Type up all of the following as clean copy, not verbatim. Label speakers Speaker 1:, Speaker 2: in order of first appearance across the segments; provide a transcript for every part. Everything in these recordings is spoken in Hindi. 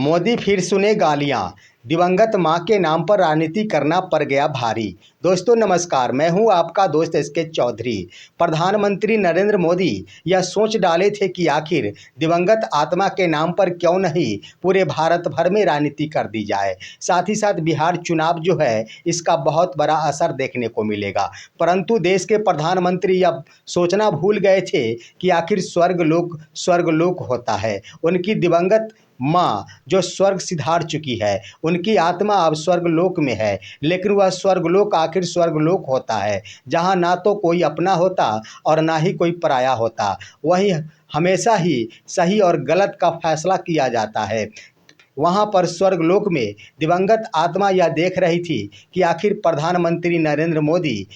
Speaker 1: मोदी फिर सुने गालियां, दिवंगत मां के नाम पर राजनीति करना पड़ गया भारी। दोस्तों नमस्कार, मैं हूं आपका दोस्त एसके चौधरी। प्रधानमंत्री नरेंद्र मोदी यह सोच डाले थे कि आखिर दिवंगत आत्मा के नाम पर क्यों नहीं पूरे भारत भर में राजनीति कर दी जाए। साथ ही साथ बिहार चुनाव जो है इसका बहुत बड़ा असर देखने को मिलेगा। परंतु देश के प्रधानमंत्री अब सोचना भूल गए थे कि आखिर स्वर्गलोक होता है। उनकी दिवंगत माँ जो स्वर्ग सिधार चुकी है, उनकी आत्मा अब स्वर्गलोक में है। लेकिन वह स्वर्गलोक आखिर स्वर्गलोक होता है जहाँ ना तो कोई अपना होता और ना ही कोई पराया होता। वहीं हमेशा ही सही और गलत का फैसला किया जाता है। वहाँ पर स्वर्गलोक में दिवंगत आत्मा यह देख रही थी कि आखिर प्रधानमंत्री नरेंद्र मोदी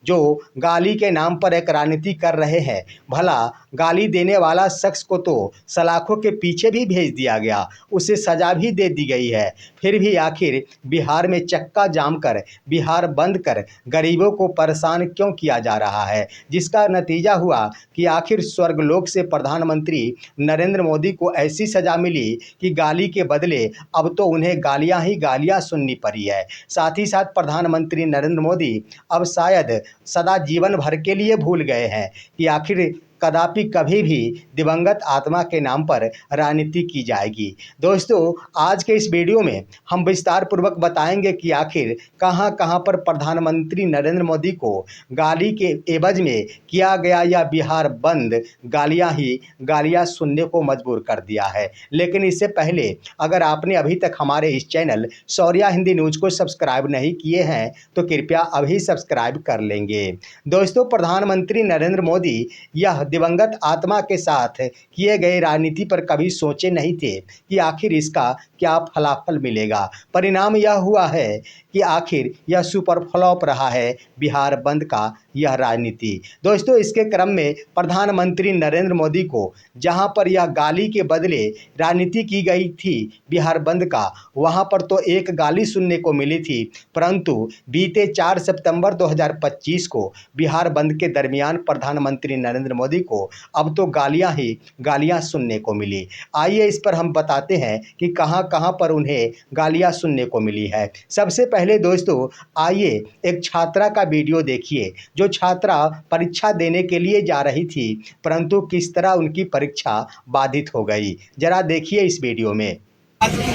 Speaker 1: जो गाली के नाम पर एक राजनीति कर रहे हैं, भला गाली देने वाला शख्स को तो सलाखों के पीछे भी भेज दिया गया, उसे सज़ा भी दे दी गई है। फिर भी आखिर बिहार में चक्का जाम कर, बिहार बंद कर गरीबों को परेशान क्यों किया जा रहा है, जिसका नतीजा हुआ कि आखिर स्वर्गलोक से प्रधानमंत्री नरेंद्र मोदी को ऐसी सज़ा मिली कि गाली के बदले अब तो उन्हें गालियाँ ही गालियाँ सुननी पड़ी है। साथ ही साथ प्रधानमंत्री नरेंद्र मोदी अब शायद सदा जीवन भर के लिए भूल गए हैं कि आखिर कदापि कभी भी दिवंगत आत्मा के नाम पर राजनीति की जाएगी। दोस्तों आज के इस वीडियो में हम विस्तार पूर्वक बताएंगे कि आखिर कहां कहां पर प्रधानमंत्री नरेंद्र मोदी को गाली के एवज में किया गया या बिहार बंद गालियां ही गालियां सुनने को मजबूर कर दिया है। लेकिन इससे पहले अगर आपने अभी तक हमारे इस चैनल शौर्या हिंदी न्यूज़ को सब्सक्राइब नहीं किए हैं तो कृपया अभी सब्सक्राइब कर लेंगे। दोस्तों प्रधानमंत्री नरेंद्र मोदी यह दिवंगत आत्मा के साथ किए गए राजनीति पर कभी सोचे नहीं थे कि आखिर इसका क्या फलाफल मिलेगा। परिणाम यह हुआ है कि आखिर यह सुपर फ्लॉप रहा है बिहार बंद का यह राजनीति। दोस्तों इसके क्रम में प्रधानमंत्री नरेंद्र मोदी को जहां पर यह गाली के बदले राजनीति की गई थी बिहार बंद का, वहां पर तो एक गाली सुनने को मिली थी, परंतु बीते 4 सितंबर 2025 को बिहार बंद के दरमियान प्रधानमंत्री नरेंद्र मोदी को अब तो गालियां ही गालियां सुनने को मिली। आइए इस पर हम बताते हैं कि कहां कहां पर उन्हें गालियां सुनने को मिली है। सबसे पहले दोस्तों आइए एक छात्रा का वीडियो देखिए जो छात्रा परीक्षा देने के लिए जा रही थी, परंतु किस तरह उनकी परीक्षा बाधित हो गई। जरा देखिए इस वीडियो में।
Speaker 2: आपने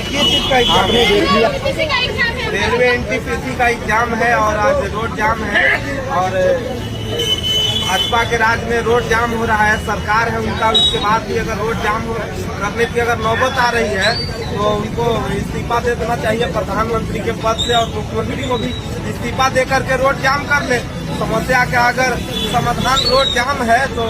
Speaker 2: देख लिया रेलवे एनटीपीसी का एग्जाम है और आज रोड जाम है और भाजपा के राज में रोड जाम हो रहा है। सरकार है उनका, उसके बाद भी अगर रोड जाम करने की अगर नौबत आ रही है तो उनको इस्तीफा दे देना चाहिए प्रधानमंत्री के पद से और मुख्यमंत्री को भी इस्तीफा दे करके रोड जाम कर ले। समस्या का अगर समाधान रोड जाम है तो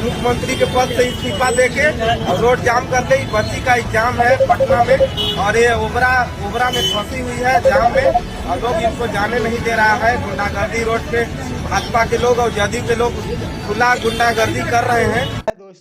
Speaker 2: मुख्यमंत्री के पद से इस्तीफा देके और रोड जाम कर ले। बच्ची का एग्जाम है पटना में और ये ओबरा में फंसी हुई है जाम में और लोग इनको जाने नहीं दे रहा है। गुंडागर्दी रोड पे भाजपा के लोग और जदयू के लोग खुला गुंडागर्दी कर रहे हैं।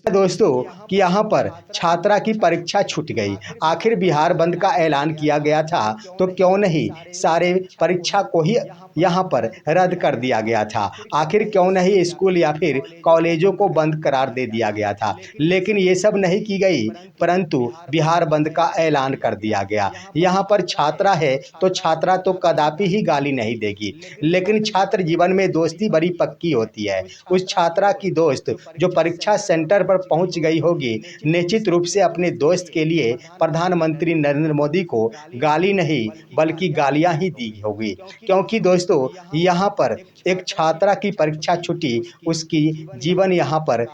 Speaker 1: दोस्तों कि यहाँ पर छात्रा की परीक्षा छूट गई। आखिर बिहार बंद का ऐलान किया गया था तो क्यों नहीं सारे परीक्षा को ही यहाँ पर रद्द कर दिया गया था। आखिर क्यों नहीं स्कूल या फिर कॉलेजों को बंद करार दे दिया गया था। लेकिन ये सब नहीं की गई, परंतु बिहार बंद का ऐलान कर दिया गया। यहाँ पर छात्रा है तो छात्रा तो कदापि ही गाली नहीं देगी, लेकिन छात्र जीवन में दोस्ती बड़ी पक्की होती है। उस छात्रा की दोस्त जो परीक्षा सेंटर पर पहुंच गई होगी, निश्चित रूप से अपने दोस्त के लिए प्रधानमंत्री नरेंद्र मोदी को गाली नहीं बल्कि गालियां ही दी होगी। क्योंकि दोस्तों यहाँ पर एक छात्रा की परीक्षा छूटी, उसकी जीवन यहाँ पर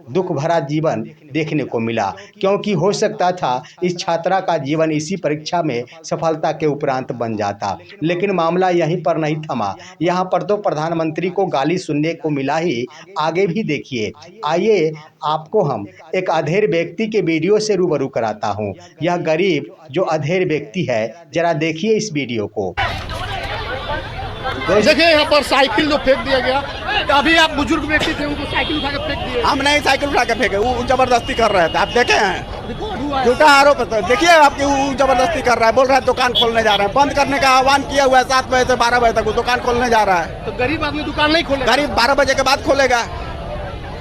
Speaker 1: दुख भरा जीवन देखने को मिला। क्योंकि हो सकता था इस छात्रा का जीवन इसी परीक्षा में सफलता के उपरांत बन जाता, लेकिन मामला यहीं पर नहीं थमा। यहाँ पर तो प्रधानमंत्री को गाली सुनने को मिला ही, आगे भी देखिए। आइए आपको हम एक अधेड़ व्यक्ति के वीडियो से रूबरू कराता हूँ। यह गरीब जो अधेड़ व्यक्ति है, जरा देखिए इस वीडियो को।
Speaker 3: देखिए यहाँ पर साइकिल जो फेंक दिया गया, अभी आप बुजुर्ग व्यक्ति थे उनको साइकिल उठा के फेंक दिए।
Speaker 4: हम नहीं साइकिल उठा के फेंके, वो जबरदस्ती कर रहे थे। आप देखे हैं झूठा आरोप है। देखिए आपकी वो जबरदस्ती कर रहा है, बोल रहा है दुकान खोलने जा रहे हैं। बंद करने का आह्वान किया हुआ है 7 बजे से 12 बजे तक वो दुकान खोलने जा रहा है।
Speaker 3: तो गरीब आदमी दुकान नहीं खोलेगा,
Speaker 4: गरीब 12 बजे के बाद खोलेगा।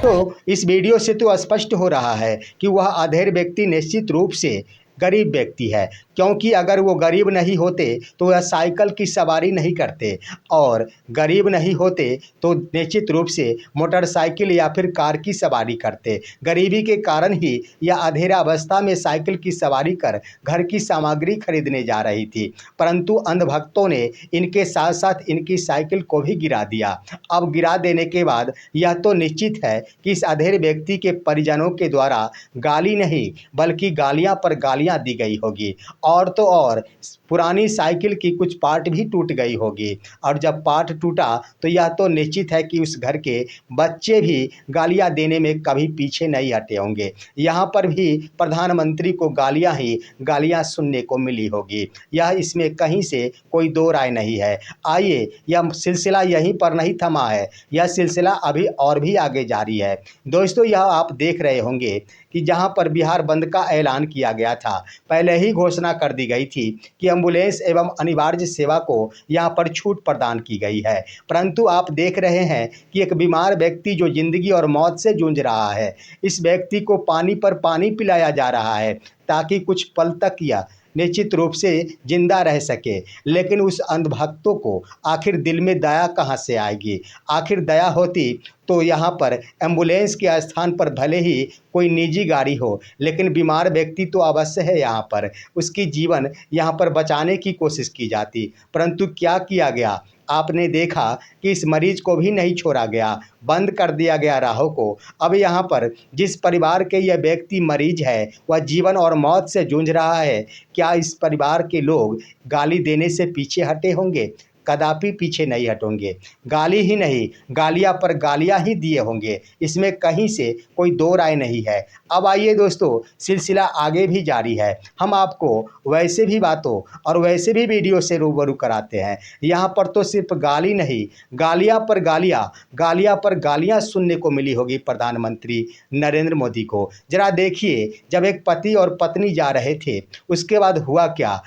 Speaker 1: दोस्तों, इस वीडियो से तो स्पष्ट हो रहा है कि वह अधेड़ व्यक्ति निश्चित रूप से गरीब व्यक्ति है, क्योंकि अगर वो गरीब नहीं होते तो वह साइकिल की सवारी नहीं करते, और गरीब नहीं होते तो निश्चित रूप से मोटरसाइकिल या फिर कार की सवारी करते। गरीबी के कारण ही यह अधेड़ा अवस्था में साइकिल की सवारी कर घर की सामग्री खरीदने जा रही थी, परंतु अंधभक्तों ने इनके साथ साथ इनकी साइकिल को भी गिरा दिया। अब गिरा देने के बाद यह तो निश्चित है कि इस अधेड़ व्यक्ति के परिजनों के द्वारा गाली नहीं बल्कि गालियां पर गालियां दी गई होगी, और तो और पुरानी साइकिल की कुछ पार्ट भी टूट गई होगी, और जब पार्ट टूटा तो यह तो निश्चित है कि उस घर के बच्चे भी गालियां देने में कभी पीछे नहीं हटे होंगे। यहाँ पर भी प्रधानमंत्री को गालियां ही गालियां सुनने को मिली होगी, यह इसमें कहीं से कोई दो राय नहीं है। आइए, यह सिलसिला यहीं पर नहीं थमा है, यह सिलसिला अभी और भी आगे जारी है। दोस्तों, यह आप देख रहे होंगे कि जहां पर बिहार बंद का ऐलान किया गया था, पहले ही घोषणा कर दी गई थी कि एम्बुलेंस एवं अनिवार्य सेवा को यहां पर छूट प्रदान की गई है, परंतु आप देख रहे हैं कि एक बीमार व्यक्ति जो जिंदगी और मौत से जूझ रहा है, इस व्यक्ति को पानी पर पानी पिलाया जा रहा है ताकि कुछ पल तक या निश्चित रूप से जिंदा रह सके। लेकिन उस अंधभक्तों को आखिर दिल में दया कहाँ से आएगी? आखिर दया होती तो यहाँ पर एम्बुलेंस के स्थान पर भले ही कोई निजी गाड़ी हो, लेकिन बीमार व्यक्ति तो अवश्य है, यहाँ पर उसकी जीवन यहाँ पर बचाने की कोशिश की जाती, परंतु क्या किया गया? आपने देखा कि इस मरीज को भी नहीं छोड़ा गया, बंद कर दिया गया राहों को। अब यहाँ पर जिस परिवार के यह व्यक्ति मरीज है वह जीवन और मौत से जूझ रहा है, क्या इस परिवार के लोग गाली देने से पीछे हटे होंगे? कदापि पीछे नहीं हटेंगे। गाली ही नहीं, गालियां पर गालियां ही दिए होंगे, इसमें कहीं से कोई दो राय नहीं है। अब आइए दोस्तों, सिलसिला आगे भी जारी है। हम आपको वैसे भी बातों और वैसे भी वीडियो से रूबरू कराते हैं। यहाँ पर तो सिर्फ गाली नहीं, गालियां पर गालियां, गालियां पर गालियां सुनने को मिली होगी प्रधानमंत्री नरेंद्र मोदी को। जरा देखिए, जब एक पति और पत्नी जा रहे थे उसके बाद हुआ क्या,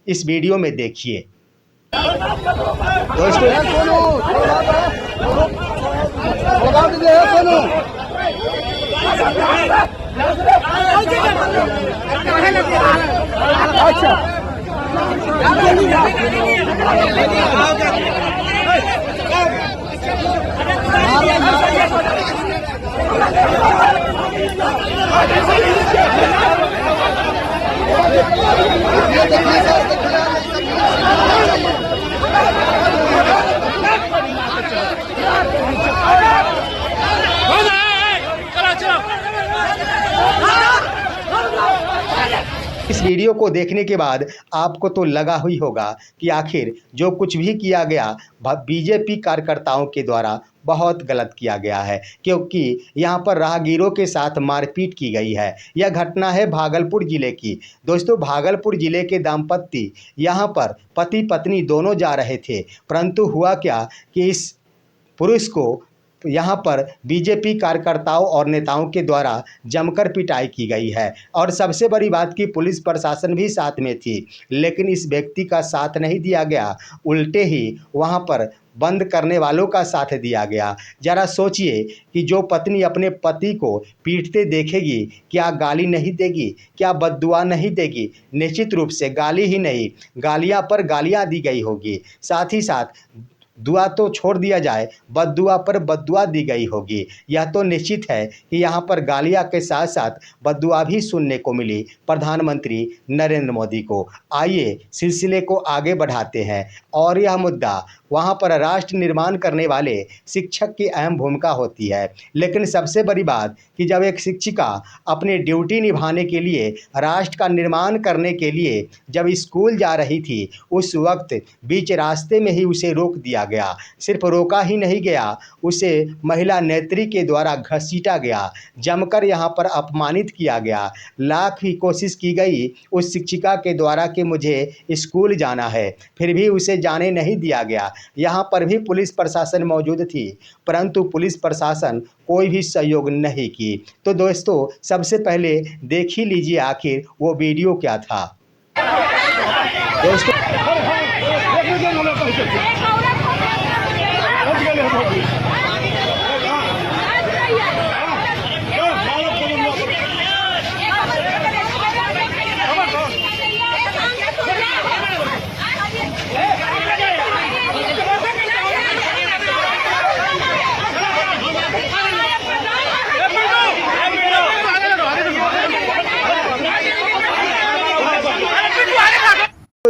Speaker 1: इस वीडियो में देखिए। दोस्तों, इस वीडियो को देखने के बाद आपको तो लगा ही होगा कि आखिर जो कुछ भी किया गया बीजेपी कार्यकर्ताओं के द्वारा बहुत गलत किया गया है, क्योंकि यहाँ पर राहगीरों के साथ मारपीट की गई है। यह घटना है भागलपुर जिले की। दोस्तों, भागलपुर जिले के दंपत्ति यहाँ पर पति पत्नी दोनों जा रहे थे, परंतु हुआ क्या कि इस पुरुष को यहाँ पर बीजेपी कार्यकर्ताओं और नेताओं के द्वारा जमकर पिटाई की गई है, और सबसे बड़ी बात कि पुलिस प्रशासन भी साथ में थी, लेकिन इस व्यक्ति का साथ नहीं दिया गया, उल्टे ही वहाँ पर बंद करने वालों का साथ दिया गया। जरा सोचिए कि जो पत्नी अपने पति को पीटते देखेगी, क्या गाली नहीं देगी? क्या बद्दुआ नहीं देगी? निश्चित रूप से गाली ही नहीं, गालियाँ पर गालियाँ दी गई होगी। साथ ही साथ दुआ तो छोड़ दिया जाए, बद्दुआ पर बद्दुआ दी गई होगी। यह तो निश्चित है कि यहाँ पर गालियाँ के साथ साथ बद्दुआ भी सुनने को मिली प्रधानमंत्री नरेंद्र मोदी को। आइए सिलसिले को आगे बढ़ाते हैं, और यह मुद्दा वहाँ पर राष्ट्र निर्माण करने वाले शिक्षक की अहम भूमिका होती है। लेकिन सबसे बड़ी बात कि जब एक शिक्षिका अपनी ड्यूटी निभाने के लिए, राष्ट्र का निर्माण करने के लिए जब स्कूल जा रही थी, उस वक्त बीच रास्ते में ही उसे रोक दिया गया। सिर्फ रोका ही नहीं गया, उसे महिला नेत्री के द्वारा घसीटा गया, जमकर यहाँ पर अपमानित किया गया। लाख भी कोशिश की गई उस शिक्षिका के द्वारा कि मुझे स्कूल जाना है, फिर भी उसे जाने नहीं दिया गया। यहाँ पर भी पुलिस प्रशासन मौजूद थी, परंतु पुलिस प्रशासन कोई भी सहयोग नहीं की। तो दोस्तों, सबसे पहले देख ही लीजिए आखिर वो वीडियो क्या था। दोस्तों,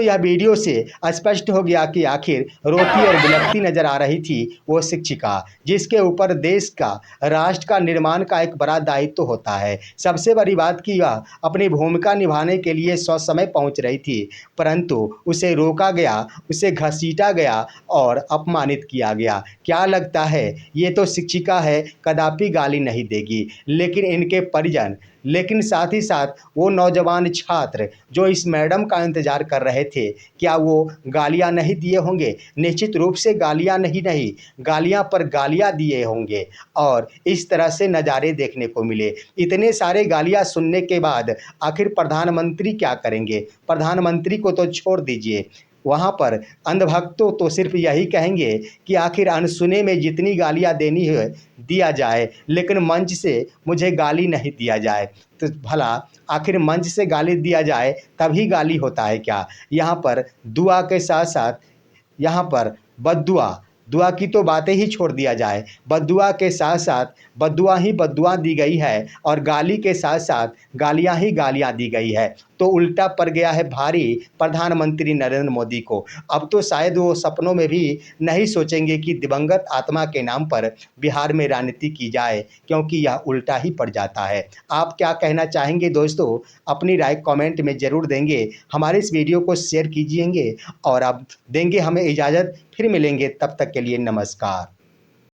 Speaker 1: दोस्तों यह वीडियो से स्पष्ट हो गया कि आखिर रोती और बिलखती नजर आ रही थी वो शिक्षिका, जिसके ऊपर देश का, राष्ट्र का निर्माण का एक बड़ा दायित्व होता है। सबसे बड़ी बात कि वह अपनी भूमिका निभाने के लिए ससमय पहुंच रही थी, परंतु उसे रोका गया, उसे घसीटा गया और अपमानित किया गया। क्या लगता है ये तो शिक्षिका है, कदापि गाली नहीं देगी, लेकिन इनके परिजन, लेकिन साथ ही साथ वो नौजवान छात्र जो इस मैडम का इंतजार कर रहे थे, क्या वो गालियां नहीं दिए होंगे? निश्चित रूप से गालियां नहीं, गालियां पर गालियां दिए होंगे और इस तरह से नज़ारे देखने को मिले। इतने सारे गालियां सुनने के बाद आखिर प्रधानमंत्री क्या करेंगे? प्रधानमंत्री को तो छोड़ दीजिए, वहाँ पर अंधभक्तों तो सिर्फ यही कहेंगे कि आखिर अनसुने में जितनी गालियाँ देनी है दिया जाए, लेकिन मंच से मुझे गाली नहीं दिया जाए। तो भला आखिर मंच से गाली दिया जाए तभी गाली होता है क्या? यहाँ पर दुआ के साथ साथ यहाँ पर बद्दुआ, दुआ की तो बातें ही छोड़ दिया जाए, बद्दुआ के साथ साथ बद्दुआ ही बद्दुआ दी गई है और गाली के साथ साथ गालियां ही गालियां दी गई है। तो उल्टा पड़ गया है भारी प्रधानमंत्री नरेंद्र मोदी को। अब तो शायद वो सपनों में भी नहीं सोचेंगे कि दिवंगत आत्मा के नाम पर बिहार में राजनीति की जाए, क्योंकि यह उल्टा ही पड़ जाता है। आप क्या कहना चाहेंगे दोस्तों? अपनी राय कमेंट में ज़रूर देंगे। हमारे इस वीडियो को शेयर कीजिएंगे और अब देंगे हमें इजाज़त। फिर मिलेंगे, तब तक के लिए नमस्कार।